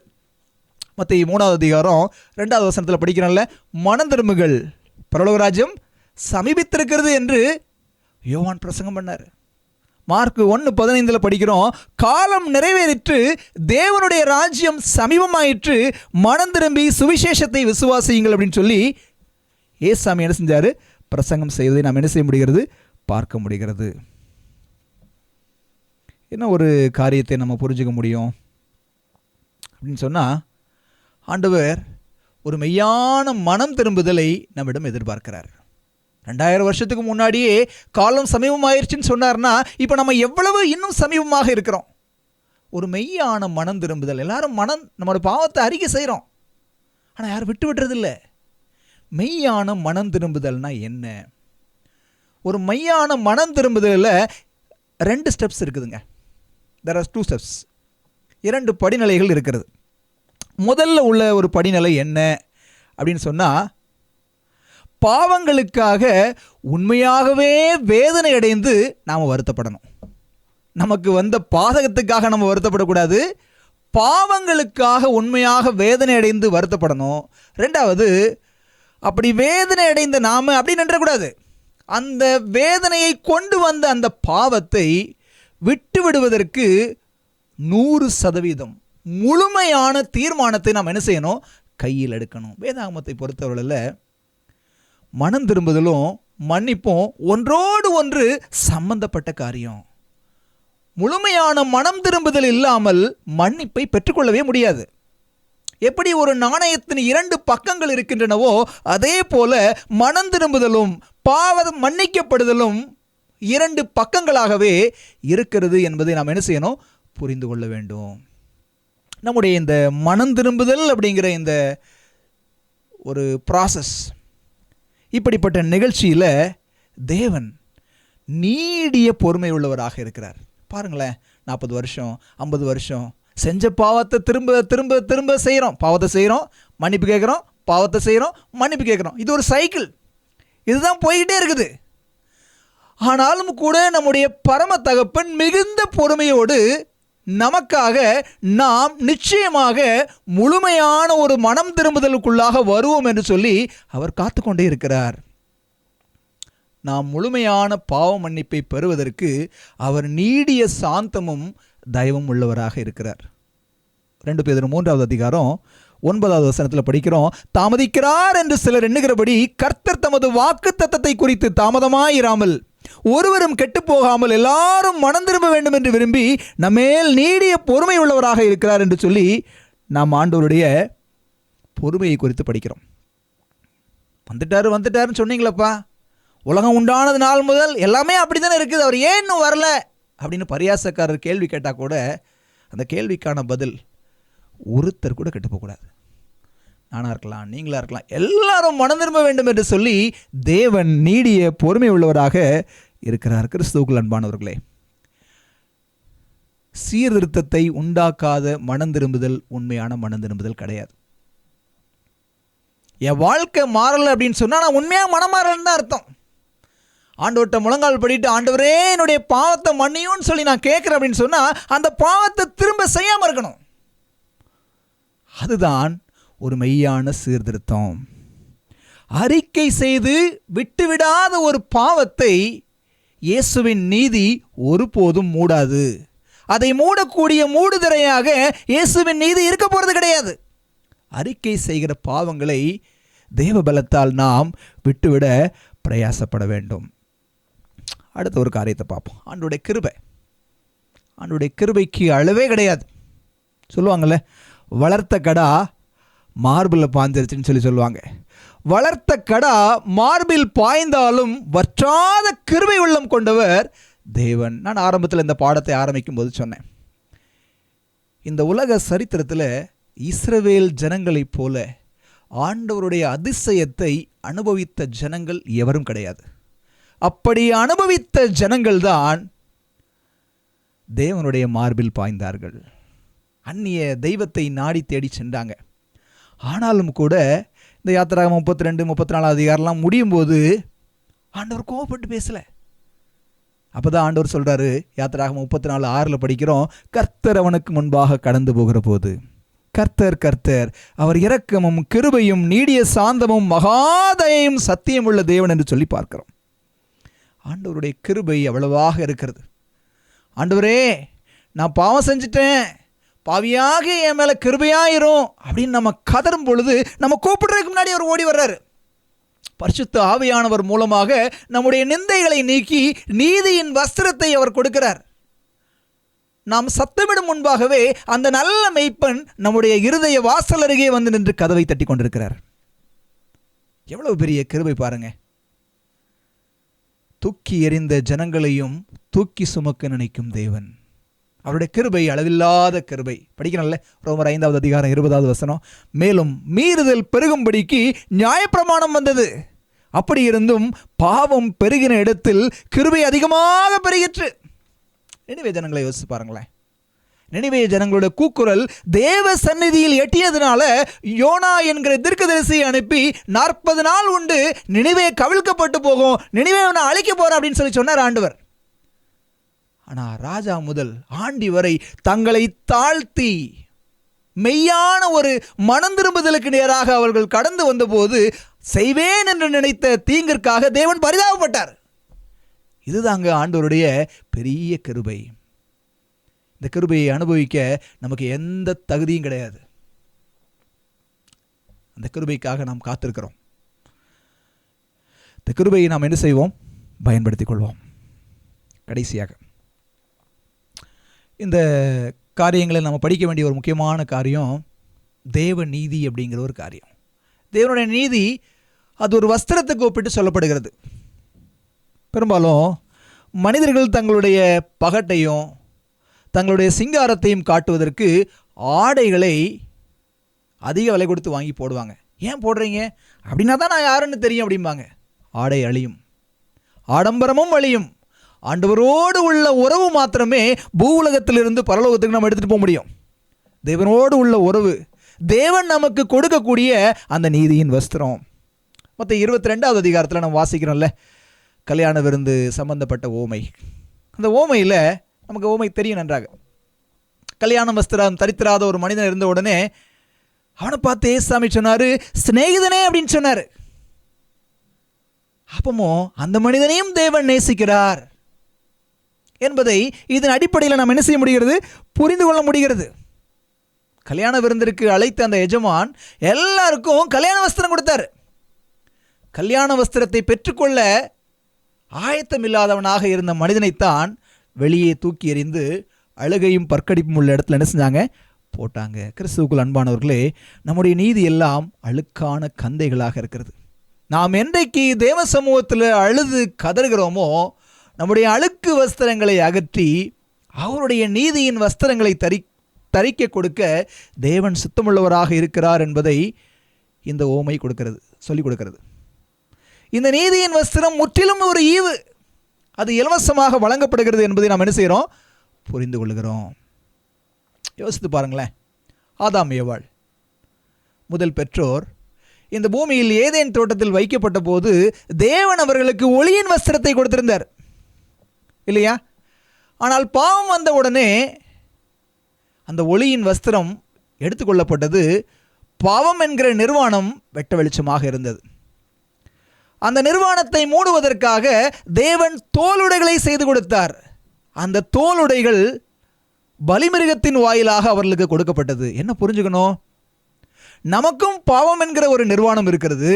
மத்தேயு 3வது அதிகாரம் 2வது வசனத்தில் படிக்கிறோம்ல, மனம் திரும்புங்கள், பரலோக ராஜ்யம் சமீபித்திருக்கிறது என்று யோவான் பிரசங்கம் பண்ணார். மார்க் 1:15 படிக்கிறோம், காலம் நிறைவேறிற்று, தேவனுடைய ராஜ்யம் சமீபமாயிற்று, மனம் திரும்பி சுவிசேஷத்தை விசுவாசியுங்கள் அப்படின்னு சொல்லி ஏசாமி என்ன செஞ்சார், பிரசங்கம் செய்வதை நாம் என்ன செய்ய முடிகிறது, பார்க்க முடிகிறது. என்ன ஒரு காரியத்தை நம்ம புரிஞ்சுக்க முடியும் அப்படின்னு சொன்னால், ஆண்டவர் ஒரு மெய்யான மனம் திரும்புதலை நம்மிடம் எதிர்பார்க்கிறார். 2000 வருஷத்துக்கு முன்னாடியே காலம் சமீபமாயிருச்சுன்னு சொன்னார்னா, இப்போ நம்ம எவ்வளவு இன்னும் சமீபமாக இருக்கிறோம். ஒரு மெய்யான மனம் திரும்புதல். எல்லாரும் நம்மளோட பாவத்தை அறிக்கை செய்கிறோம், ஆனால் யாரும் விட்டுவிடுறதில்லை. மெய்யான மனம் திரும்புதல்னா என்ன? ஒரு மெய்யான மனம் திரும்புதலில் 2 ஸ்டெப்ஸ் இருக்குதுங்க. there are 2 steps, 2 படிநிலைகள் இருக்கிறது. முதல்ல உள்ள ஒரு படிநிலை என்ன அப்படின்னு சொன்னால், பாவங்களுக்காக உண்மையாகவே வேதனை அடைந்து நாம் வருத்தப்படணும். நமக்கு வந்த பாதகத்துக்காக நம்ம வருத்தப்படக்கூடாது, பாவங்களுக்காக உண்மையாக வேதனை அடைந்து வருத்தப்படணும். 2வது, அப்படி வேதனை அடைந்த நாம் அப்படி நின்றக்கூடாது. அந்த வேதனையை கொண்டு வந்த அந்த பாவத்தை விட்டு விடுவதற்கு 100% முழுமையான தீர்மானத்தை நாம் என்ன செய்யணும், கையில் எடுக்கணும். வேதாகமத்தை பொறுத்தவரையில் மனம் திரும்புதலும் மன்னிப்பும் ஒன்றோடு ஒன்று சம்பந்தப்பட்ட காரியம். முழுமையான மனம் திரும்புதல் இல்லாமல் மன்னிப்பை பெற்றுக்கொள்ளவே முடியாது. எப்படி ஒரு நாணயத்தின் 2 பக்கங்கள் இருக்கின்றனவோ, அதே போல மனம் திரும்புதலும் பாவம் மன்னிக்கப்படுதலும் 2 பக்கங்களாகவே இருக்கிறது என்பதை நாம் என்ன செய்யணும், புரிந்து கொள்ள வேண்டும். நம்முடைய இந்த மனம் திரும்புதல் அப்படிங்கிற இந்த ஒரு ப்ராசஸ், இப்படிப்பட்ட நிகழ்ச்சியில் தேவன் நீடிய பொறுமை உள்ளவராக இருக்கிறார். பாருங்களேன், 40 வருஷம் 50 வருஷம் செஞ்ச பாவத்தை திரும்ப திரும்ப திரும்ப செய்கிறோம். பாவத்தை செய்கிறோம், மன்னிப்பு கேட்குறோம், பாவத்தை செய்கிறோம், மன்னிப்பு கேட்குறோம். இது ஒரு சைக்கிள், இதுதான் போய்கிட்டே இருக்குது. ஆனாலும் கூட நம்முடைய பரம தகப்பன் மிகுந்த பொறுமையோடு நமக்காக நாம் நிச்சயமாக முழுமையான ஒரு மனம் திரும்புதலுக்குள்ளாக வருவோம் என்று சொல்லி அவர் காத்து கொண்டே இருக்கிறார். நாம் முழுமையான பாவ மன்னிப்பை பெறுவதற்கு அவர் நீடிய சாந்தமும் தயவும் உள்ளவராக இருக்கிறார். 2 பேதுரு 3வது அதிகாரம் 9வது வசனத்தில் படிக்கிறோம், தாமதிக்கிறார் என்று சிலர் எண்ணுகிறபடி கர்த்தர் தமது வாக்குத்தத்தத்தை குறித்து தாமதமாயிராமல் ஒருவரும் கெட்டு போகாமல் எல்லாரும் மனம் திரும்ப வேண்டும் என்று விரும்பி நம்மேல் நீடிய பொறுமை உள்ளவராக இருக்கிறார் என்று சொல்லி நாம் ஆண்டவருடைய பொறுமையை குறித்து படிக்கிறோம். வந்துட்டாருன்னு சொன்னீங்களப்பா, உலகம் உண்டானது நாள் முதல் எல்லாமே அப்படி தானே இருக்குது, அவர் ஏன் இன்னும் வரல அப்படின்னு பரியாசக்காரர் கேள்வி கேட்டால் கூட அந்த கேள்விக்கான பதில், ஒருத்தர் கூட கெட்டு போகக்கூடாது. நானாக இருக்கலாம், நீங்களாக இருக்கலாம், எல்லாரும் மனம் திரும்ப வேண்டும் என்று சொல்லி தேவன் நீடிய பொறுமை உள்ளவராக இருக்கிறார். கிறிஸ்துவுக்குள் அன்பானவர்களே, சீர்திருத்தத்தை உண்டாக்காத மனம் திரும்புதல் உண்மையான மனம் திரும்புதல் கிடையாது. என் வாழ்க்கை மாறலை அப்படின்னு சொன்னால் நான் உண்மையாக மனம் மாறலன்னு தான் அர்த்தம். ஆண்டவர்கிட்ட முழங்கால் படிட்டு, ஆண்டவரே என்னுடைய பாவத்தை மன்னியும்னு சொல்லி நான் கேட்குறேன் அப்படின்னு சொன்னால் அந்த பாவத்தை திரும்ப செய்யாமல் இருக்கணும். அதுதான் ஒரு மெய்யான சீர்திருத்தம். அறிக்கை செய்து விட்டுவிடாத ஒரு பாவத்தை இயேசுவின் நீதி ஒருபோதும் மூடாது. அதை மூடக்கூடிய மூடுதிரையாக இயேசுவின் நீதி இருக்க போகிறது கிடையாது. அறிக்கை செய்கிற பாவங்களை தேவ பலத்தால் நாம் விட்டுவிட பிரயாசப்பட வேண்டும். அடுத்த ஒரு காரியத்தை பார்ப்போம். ஆண்டவருடைய கிருபை. ஆண்டவருடைய கிருபைக்கு அளவே கிடையாது. சொல்லுவாங்கள்ல, வளர்த்த கடா மார்பில் பாய்ஞ்சிருச்சுன்னு சொல்லுவாங்க. வளர்த்த கடா மார்பில் பாய்ந்தாலும் வற்றாத கிருபை உள்ளம் கொண்டவர் தேவன். நான் ஆரம்பத்தில் இந்த பாடத்தை ஆரம்பிக்கும் போது சொன்னேன், இந்த உலக சரித்திரத்தில் இஸ்ரவேல் ஜனங்களைப் போல ஆண்டவருடைய அதிசயத்தை அனுபவித்த ஜனங்கள் எவரும் கிடையாது. அப்படி அனுபவித்த ஜனங்கள் தான் தேவனுடைய மார்பில் பாய்ந்தார்கள். அந்நிய தெய்வத்தை நாடி தேடி சென்றாங்க. ஆனாலும் கூட இந்த யாத்திராகமம் 32, 34 அதிகாரம்லாம் முடியும் போது ஆண்டவர் கோவப்பட்டு பேசலை. அப்போ தான் ஆண்டவர் சொல்கிறாரு, யாத்திராகமம் 34:6 படிக்கிறோம், கர்த்தர் அவனுக்கு முன்பாக கடந்து போகிற போது கர்த்தர் கர்த்தர் அவர் இரக்கமும் கிருபையும் நீடிய சாந்தமும் மகாதயையும் சத்தியம் உள்ள தேவன் என்று சொல்லி பார்க்கிறோம். ஆண்டவருடைய கிருபை அவ்வளவாக இருக்கிறது. ஆண்டவரே நான் பாவம் செஞ்சிட்டேன், பாவியாக என் மேலே கிருபையாயிரும் அப்படின்னு நம்ம கதரும் பொழுது நம்ம கூப்பிடுறதுக்கு முன்னாடி அவர் ஓடி வர்றாரு. பரிசுத்த ஆவியானவர் மூலமாக நம்முடைய நிந்தைகளை நீக்கி நீதியின் வஸ்திரத்தை அவர் கொடுக்கிறார். நாம் சத்தமிடும் முன்பாகவே அந்த நல்ல மெய்ப்பன் நம்முடைய இருதய வாசல் அருகே வந்து நின்று கதவை தட்டி கொண்டிருக்கிறார். எவ்வளவு பெரிய கிருபை பாருங்க. தூக்கி எறிந்த ஜனங்களையும் தூக்கி சுமக்க நினைக்கும் தேவன். அவருடைய கிருபை அளவில்லாத கிருபை. படிக்கிறோம்ல, ரோமர் 5வது அதிகாரம் 20வது வசனம், மேலும் மீறுதல் பெருகும்படிக்கு நியாயப்பிரமாணம் வந்தது, அப்படி இருந்தும் பாவம் பெருகின இடத்தில் கிருபை அதிகமாக பெருகிற்று. நினிவே ஜனங்களை யோசிச்சு பாருங்களேன். நினிவே ஜனங்களுடைய கூக்குரல் தேவ சந்நிதியில் எட்டியதுனால யோனா என்கிற தீர்க்கதரிசியை அனுப்பி 40 நாள் உண்டு நினிவே கவிழ்க்கப்பட்டு போகும், நினிவே நான் அழிக்க போறேன் அப்படின்னு சொல்லி சொன்னார் ஆண்டவர். ஆனால் ராஜா முதல் ஆண்டி வரை தங்களை தாழ்த்தி மெய்யான ஒரு மனம் திரும்புதலுக்கு நேராக அவர்கள் கடந்து வந்தபோது செய்வேன் என்று நினைத்த தீங்கிற்காக தேவன் பரிதாபப்பட்டார். இதுதாங்க ஆண்டவருடைய பெரிய கிருபை. இந்த கிருபையை அனுபவிக்க நமக்கு எந்த தகுதியும் கிடையாது. அந்த கிருபைக்காக நாம் காத்திருக்கிறோம். இந்த கிருபையை நாம் என்ன செய்வோம்? பயன்படுத்திக் கொள்வோம். கடைசியாக இந்த காரியங்களை நம்ம படிக்க வேண்டிய ஒரு முக்கியமான காரியம் தேவ நீதி அப்படிங்கிற ஒரு காரியம். தேவனுடைய நீதி அது ஒரு வஸ்திரத்துக்கு ஒப்பிட்டு சொல்லப்படுகிறது. பெரும்பாலும் மனிதர்கள் தங்களுடைய பகட்டையும் தங்களுடைய சிங்காரத்தையும் காட்டுவதற்கு ஆடைகளை அதிக விலை கொடுத்து வாங்கி போடுவாங்க. ஏன் போடுறீங்க அப்படின்னா தான் நான் யாருன்னு தெரியும் அப்படிம்பாங்க. ஆடை அழியும், ஆடம்பரமும் அழியும். ஆண்டவரோடு உள்ள உறவு மாத்திரமே பூவுலகத்திலிருந்து பரலோகத்துக்கு நம்ம எடுத்துகிட்டு போக முடியும். தேவனோடு உள்ள உறவு, தேவன் நமக்கு கொடுக்கக்கூடிய அந்த நீதியின் வஸ்திரம். மற்ற 22வது அதிகாரத்தில் நம்ம வாசிக்கிறோம்ல, கல்யாண விருந்து சம்பந்தப்பட்ட ஓமை. அந்த ஓமையில் நமக்கு ஓமை தெரியும் நன்றாக. கல்யாண வஸ்திரம் தரித்திராத ஒரு மனிதன் இருந்த உடனே அவனை பார்த்து ஏசாமி சொன்னார், சிநேகிதனே அப்படின்னு சொன்னார். அப்பமோ அந்த மனிதனையும் தேவன் நேசிக்கிறார் என்பதை இதன் அடிப்படையில் நாம் என்ன செய்ய முடிகிறது, புரிந்து கொள்ள முடிகிறது. கல்யாண விருந்திற்கு அழைத்த அந்த எஜமான் எல்லாருக்கும் கல்யாண வஸ்திரம் கொடுத்தார். கல்யாண வஸ்திரத்தை பெற்றுக்கொள்ள ஆயத்தமில்லாதவனாக இருந்த மனிதனைத்தான் வெளியே தூக்கி எறிந்து அழுகையும் பற்கடிப்பும் உள்ள இடத்துல என்ன செஞ்சாங்க, போட்டாங்க. கிறிஸ்துவுக்குள் அன்பானவர்களே, நம்முடைய நீதி எல்லாம் அழுக்கான கந்தைகளாக இருக்கிறது. நாம் என்றைக்கு தேவ சமூகத்தில் அழுது கதறுகிறோமோ, நம்முடைய அழுக்கு வஸ்திரங்களை அகற்றி அவருடைய நீதியின் வஸ்திரங்களை தரிக்க கொடுக்க தேவன் சுத்தமுள்ளவராக இருக்கிறார் என்பதை இந்த ஓமை கொடுக்கிறது, சொல்லிக் கொடுக்கிறது. இந்த நீதியின் வஸ்திரம் முற்றிலும் ஒரு ஈவு, அது இலவசமாக வழங்கப்படுகிறது என்பதை நாம் என்ன செய்கிறோம், புரிந்து கொள்கிறோம். யோசித்து பாருங்களேன், ஆதாம் ஏவாள் முதல் பெற்றோர் இந்த பூமியில் ஏதேன் தோட்டத்தில் வைக்கப்பட்ட போது தேவன் அவர்களுக்கு ஒளியின் வஸ்திரத்தை கொடுத்திருந்தார் இல்லையா? ஆனால் பாவம் வந்த உடனே அந்த ஒளியின் வஸ்திரம் எடுத்துக்கொள்ளப்பட்டது. பாவம் என்கிற நிர்வாணம் வெட்ட வெளிச்சமாக இருந்தது. அந்த நிர்வாணத்தை மூடுவதற்காக தேவன் தோலுடைகளை செய்து கொடுத்தார். அந்த தோலுடைகள் பலிமிருகத்தின் வாயிலாக அவர்களுக்கு கொடுக்கப்பட்டது. என்ன புரிஞ்சுக்கணும், நமக்கும் பாவம் என்கிற ஒரு நிர்வாணம் இருக்கிறது.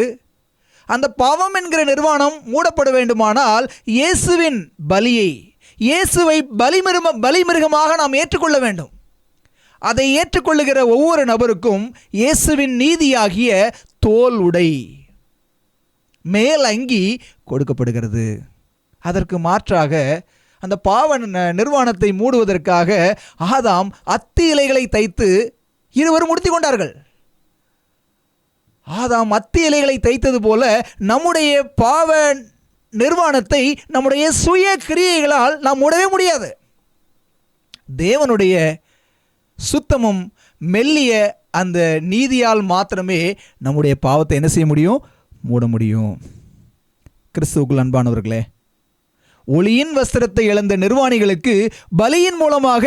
அந்த பாவம் என்கிற நிர்வாணம் மூடப்பட வேண்டுமானால் இயேசுவின் பலியை, இயேசுவை பலிமிருகமாக நாம் ஏற்றுக்கொள்ள வேண்டும். அதை ஏற்றுக்கொள்ளுகிற ஒவ்வொரு நபருக்கும் இயேசுவின் நீதியாகிய தோல் உடை, மேல் அங்கி கொடுக்கப்படுகிறது. அதற்கு மாற்றாக அந்த பாவ நிர்வாணத்தை மூடுவதற்காக ஆதாம் அத்தி இலைகளை தைத்து இருவரும் முடித்து கொண்டார்கள். ஆதாம் அத்தி இலைகளை தைத்தது போல நம்முடைய பாவ நிர்வாணத்தை நம்முடைய சுய கிரியைகளால் நாம் மூடவே முடியாது. தேவனுடைய சுத்தமும் மெல்லிய அந்த நீதியால் மாத்திரமே நம்முடைய பாவத்தை என்ன செய்ய முடியும், மூட முடியும். கிறிஸ்துவுக்குள் அன்பானவர்களே, ஒளியின் வஸ்திரத்தை இழந்த நிர்வாணிகளுக்கு பலியின் மூலமாக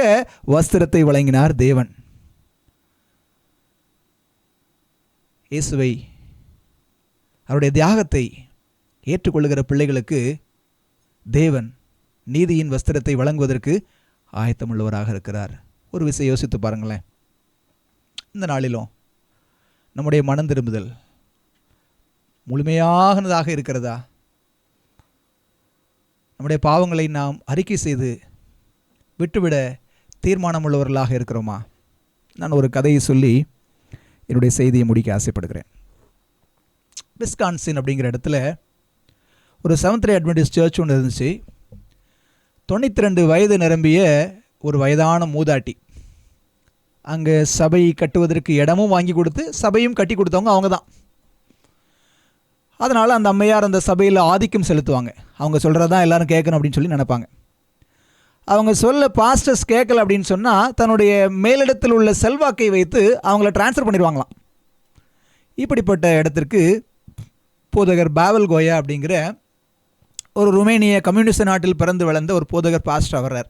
வஸ்திரத்தை வழங்கினார் தேவன். இயேசுவை, அவருடைய தியாகத்தை ஏற்றுக்கொள்ளுகிற பிள்ளைகளுக்கு தேவன் நீதியின் வஸ்திரத்தை வழங்குவதற்கு ஆயத்தமுள்ளவராக இருக்கிறார். ஒரு விஷயம் யோசித்து பாருங்களேன். இந்த நாளிலும் நம்முடைய மனம் திரும்புதல் முழுமையானதாக இருக்கிறதா? நம்முடைய பாவங்களை நாம் அறிக்கை செய்து விட்டுவிட தீர்மானம் உள்ளவர்களாக இருக்கிறோமா? நான் ஒரு கதையை சொல்லி என்னுடைய செய்தியை முடிக்க ஆசைப்படுகிறேன். விஸ்கான்சின் அப்படிங்கிற இடத்துல ஒரு செவன்த் டே அட்வென்டிஸ்ட் சர்ச் ஒன்று இருந்துச்சு. 92 வயது நிரம்பிய ஒரு வயதான மூதாட்டி. அங்கே சபை கட்டுவதற்கு இடமும் வாங்கி கொடுத்து சபையும் கட்டி கொடுத்தவங்க அவங்க தான். அதனால் அந்த அம்மையார் அந்த சபையில் ஆதிக்கம் செலுத்துவாங்க. அவங்க சொல்கிறதான் எல்லாரும் கேட்கணும் அப்படின்னு சொல்லி நினைப்பாங்க. அவங்க சொல்ல பாஸ்டர்ஸ் கேட்கல அப்படின்னு சொன்னால் தன்னுடைய மேலிடத்தில் உள்ள செல்வாக்கை வைத்து அவங்கள டிரான்ஸ்ஃபர் பண்ணிடுவாங்களாம். இப்படிப்பட்ட இடத்திற்கு போதகர் பாவல் கோயா அப்படிங்கிற ஒரு ருமேனிய கம்யூனிஸ்ட் நாட்டில் பிறந்து வளர்ந்த ஒரு போதகர் பாஸ்டர் வர்றார்.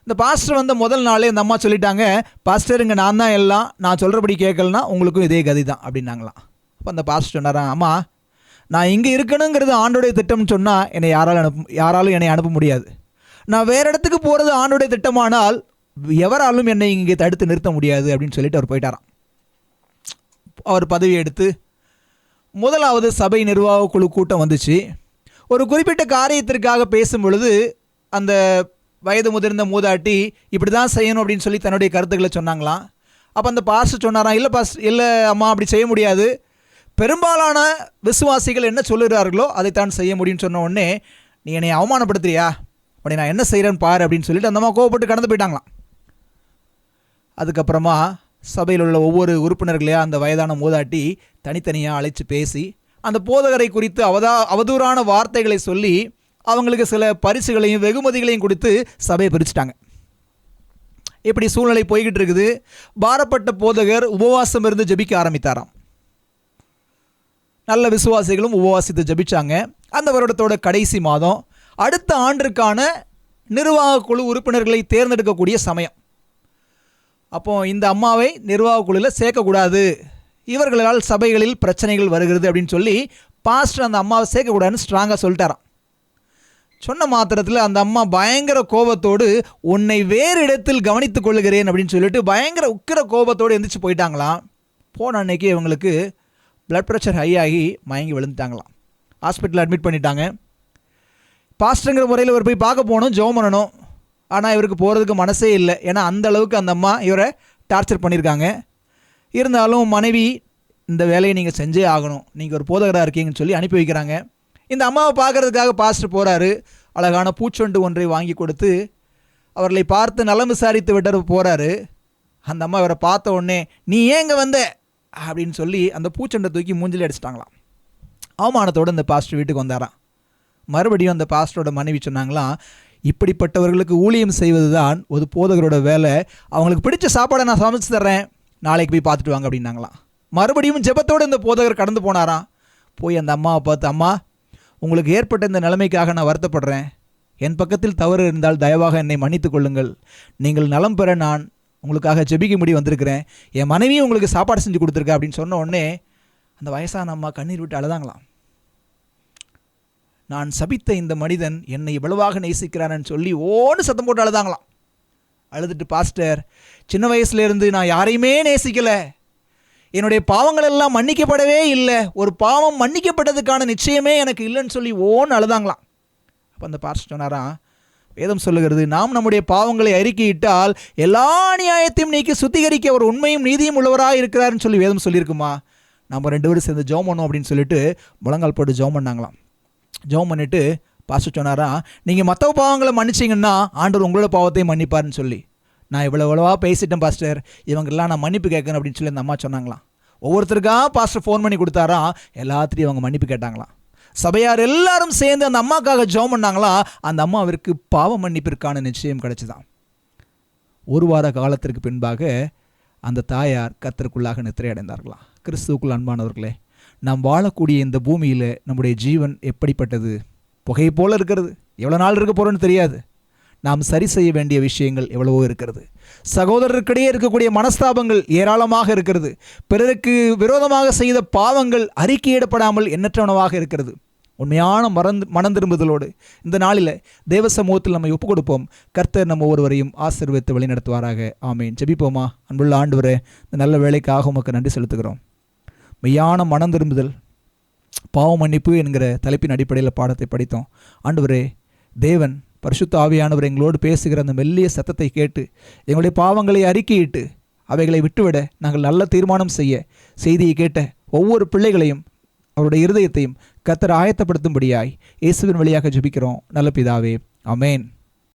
இந்த பாஸ்டர் வந்த முதல் நாளே இந்த அம்மா சொல்லிட்டாங்க, பாஸ்டர் இங்கே நான் தான் எல்லாம், நான் சொல்கிறபடி கேட்கலனா உங்களுக்கும் இதே கதி தான் அப்படின்னாங்களாம். அப்போ அந்த பாஸ்டர் சொன்னாராம், அம்மா நான் இங்கே இருக்கணுங்கிறது ஆண்டோடைய திட்டம்னு சொன்னால் என்னை யாராலும் என்னை அனுப்ப முடியாது. நான் வேறு இடத்துக்கு போகிறது ஆண்டோடைய திட்டமானால் எவராலும் என்னை இங்கே தடுத்து நிறுத்த முடியாது அப்படின்னு சொல்லிட்டு அவர் போயிட்டாராம். அவர் பதவி எடுத்து முதலாவது சபை நிர்வாக குழு கூட்டம் வந்துச்சு. ஒரு குறிப்பிட்ட காரியத்திற்காக பேசும் பொழுது அந்த வயது முதிர்ந்த மூதாட்டி இப்படி தான் செய்யணும் அப்படின்னு சொல்லி தன்னுடைய கருத்துக்களை சொன்னாங்களாம். அப்போ அந்த பாஸ்டர் சொன்னாராம், இல்லை அம்மா அப்படி செய்ய முடியாது, பெரும்பாலான விசுவாசிகள் என்ன சொல்லுகிறார்களோ அதைத்தான் செய்ய முடியும்னு சொன்ன உடனே, நீ என்னை அவமானப்படுத்துறியா, அப்படி நான் என்ன செய்கிறேன்னு பாரு அப்படின்னு சொல்லிட்டு அந்த அம்மா கோவப்பட்டு கடந்து போயிட்டாங்களாம். அதுக்கப்புறமா சபையில் உள்ள ஒவ்வொரு உறுப்பினர்களையாக அந்த வயதான மூதாட்டி தனித்தனியாக அழைச்சி பேசி அந்த போதகரை குறித்து அவதூறான வார்த்தைகளை சொல்லி அவங்களுக்கு சில பரிசுகளையும் வெகுமதிகளையும் கொடுத்து சபையை பிரிச்சுட்டாங்க. இப்படி சூழ்நிலை போய்கிட்டு இருக்குது. பாரப்பட்ட போதகர் உபவாசம் இருந்து ஜெபிக்க ஆரம்பித்தாராம். நல்ல விசுவாசிகளும் உபவாசித்து ஜெபிச்சாங்க. அந்த வருடத்தோட கடைசி மாதம் அடுத்த ஆண்டிற்கான நிர்வாக குழு உறுப்பினர்களை தேர்ந்தெடுக்கக்கூடிய சமயம். அப்போ இந்த அம்மாவை நிர்வாக குழுவில் சேர்க்கக்கூடாது, இவர்களால் சபைகளில் பிரச்சனைகள் வருகிறது அப்படின்னு சொல்லி பாஸ்டர் அந்த அம்மாவை சேர்க்கக்கூடாதுன்னு ஸ்ட்ராங்காக சொல்லிட்டாராம். சொன்ன மாத்திரத்தில் அந்த அம்மா பயங்கர கோபத்தோடு உன்னை வேறு இடத்தில் கவனித்துக் கொள்ளுகிறேன் அப்படின்னு சொல்லிட்டு பயங்கர உக்கிர கோபத்தோடு எந்திரிச்சு போயிட்டாங்களாம். போன அன்னைக்கு இவங்களுக்கு பிளட் ப்ரெஷர் ஹை ஆகி மயங்கி விழுந்துட்டாங்களாம். ஹாஸ்பிட்டலில் அட்மிட் பண்ணிட்டாங்க. பாஸ்டருங்கிற முறையில் இவர் போய் பார்க்க போகணும், ஜெபம் பண்ணணும். ஆனால் இவருக்கு போகிறதுக்கு மனசே இல்லை. ஏன்னா அந்த அளவுக்கு அந்த அம்மா இவரை டார்ச்சர் பண்ணியிருக்காங்க. இருந்தாலும் மனைவி இந்த வேலையை நீங்கள் செஞ்சே ஆகணும், நீங்கள் ஒரு போதகராக இருக்கீங்கன்னு சொல்லி அனுப்பி வைக்கிறாங்க. இந்த அம்மாவை பார்க்குறதுக்காக பாஸ்டர் போகிறாரு. அழகான பூச்சொண்டு ஒன்றை வாங்கி கொடுத்து அவர்களை பார்த்து நலம் விசாரித்து விட்டு போகிறாரு. அந்த அம்மா இவரை பார்த்த உடனே நீ ஏங்க வந்த அப்படின்னு சொல்லி அந்த பூச்சொண்டை தூக்கி மூஞ்சில் அடிச்சிட்டாங்களாம். அவமானத்தோடு இந்த பாஸ்டர் வீட்டுக்கு வந்தாராம். மறுபடியும் அந்த பாஸ்டரோட மனைவி சொன்னாங்களாம், இப்படிப்பட்டவர்களுக்கு ஊழியம் செய்வது தான் ஒரு போதகரோட வேலை, அவங்களுக்கு பிடிச்ச சாப்பாடை நான் சமைச்சு தர்றேன், நாளைக்கு போய் பார்த்துட்டு வாங்க அப்படின்னாங்களாம். மறுபடியும் ஜெபத்தோடு இந்த போதகர் கடந்து போனாராம். போய் அந்த அம்மாவை பார்த்து, அம்மா உங்களுக்கு ஏற்பட்ட இந்த நிலைமைக்காக நான் வருத்தப்படுறேன், என் பக்கத்தில் தவறு இருந்தால் தயவாக என்னை மன்னித்து கொள்ளுங்கள், நீங்கள் நலம் பெற நான் உங்களுக்காக ஜெபிக்க முடி வந்திருக்கிறேன், என் மனைவியும் உங்களுக்கு சாப்பாடு செஞ்சு கொடுத்துருக்கேன் அப்படின்னு சொன்ன உடனே அந்த வயசான அம்மா கண்ணீர் விட்டு அழுதாங்களாம். நான் சபித்த இந்த மனிதன் என்னை இவ்வளவாக நேசிக்கிறான்னு சொல்லி ஓன்னு சத்தம் போட்டு அழுதாங்களாம். அழுதுட்டு, பாஸ்டர் சின்ன வயசுலேருந்து நான் யாரையுமே நேசிக்கலை, என்னுடைய பாவங்கள் எல்லாம் மன்னிக்கப்படவே இல்லை, ஒரு பாவம் மன்னிக்கப்பட்டதுக்கான நிச்சயமே எனக்கு இல்லைன்னு சொல்லி ஓன்னு அழுதாங்களாம். அப்போ அந்த பாஸ்டர் சொன்னாராம், வேதம் சொல்லுகிறது, நாம் நம்முடைய பாவங்களை அறிக்கையிட்டால் எல்லா நியாயத்தையும் நீக்கி சுத்திகரிக்க ஒரு உண்மையும் நீதியும் உள்ளவராக இருக்கிறாருன்னு சொல்லி வேதம் சொல்லியிருக்குமா, நம்ம 2 பேரும் சேர்ந்து ஜெபம் பண்ணோம் அப்படின்னு சொல்லிட்டு முழங்கால் போட்டு ஜெபம் பண்ணாங்களாம். ஜெபம் பண்ணிவிட்டு பாஸ்டர் சொன்னாரா, நீங்கள் மற்ற பாவங்களை மன்னிச்சிங்கன்னா ஆண்டவர் உங்களோட பாவத்தையும் மன்னிப்பார்னு சொல்லி. நான் இவ்வளோவா பேசிட்டேன் பாஸ்டர், இவங்கெல்லாம் நான் மன்னிப்பு கேட்கணும் அப்படின்னு சொல்லி அந்த அம்மா சொன்னாங்களாம். ஒவ்வொருத்தருக்காக பாஸ்டர் ஃபோன் பண்ணி கொடுத்தாரா, எல்லாத்திலையும் அவங்க மன்னிப்பு கேட்டாங்களாம். சபையார் எல்லாரும் சேர்ந்து அந்த அம்மாக்காக ஜெபம் பண்ணாங்களாம். அந்த அம்மாவிற்கு பாவ மன்னிப்பிற்கான நிச்சயம் கிடைச்சிதான். 1 வார காலத்திற்கு பின்பாக அந்த தாயார் கர்த்தருக்குள்ளாக நித்திரை அடைந்தார்களாம். கிறிஸ்துவுக்குள் அன்பானவர்களே, நாம் வாழக்கூடிய இந்த பூமியில் நம்முடைய ஜீவன் எப்படிப்பட்டது? புகை போல் இருக்கிறது. எவ்வளோ நாள் இருக்க போகிறோன்னு தெரியாது. நாம் சரி செய்ய வேண்டிய விஷயங்கள் எவ்வளவோ இருக்கிறது. சகோதரருக்கிடையே இருக்கக்கூடிய மனஸ்தாபங்கள் ஏராளமாக இருக்கிறது. பிறருக்கு விரோதமாக செய்த பாவங்கள் அறிக்கையிடப்படாமல் எண்ணற்றவனவாக இருக்கிறது. உண்மையான மனம் திரும்புதலோடு இந்த நாளில் தேவ சமூகத்தில் நம்மை ஒப்புக் கொடுப்போம். கர்த்தர் நம்ம ஒருவரையும் ஆசீர்வதித்து வழிநடத்துவாராக. ஆமேன். ஜெபிப்போமா. அன்புள்ள ஆண்டவரே, இந்த நல்ல வேலைக்காக உமக்கு நன்றி செலுத்துகிறோம். மெய்யான மனம் திரும்புதல், பாவ மன்னிப்பு என்கிற தலைப்பின் அடிப்படையில் பாடத்தை படித்தோம். ஆண்டவரே, தேவன் பரிசுத்த ஆவியானவர் எங்களோடு பேசுகிற அந்த மெல்லிய சத்தத்தை கேட்டு எங்களுடைய பாவங்களை அறிக்கையிட்டு அவைகளை விட்டுவிட நாங்கள் நல்ல தீர்மானம் செய்ய செய்தியை கேட்ட ஒவ்வொரு பிள்ளைகளையும் அவருடைய இருதயத்தையும் கர்த்தர் ஆயத்தப்படுத்தும்படியாய் இயேசுவின் வழியாக ஜெபிக்கிறோம் நல்ல பிதாவே. ஆமென்.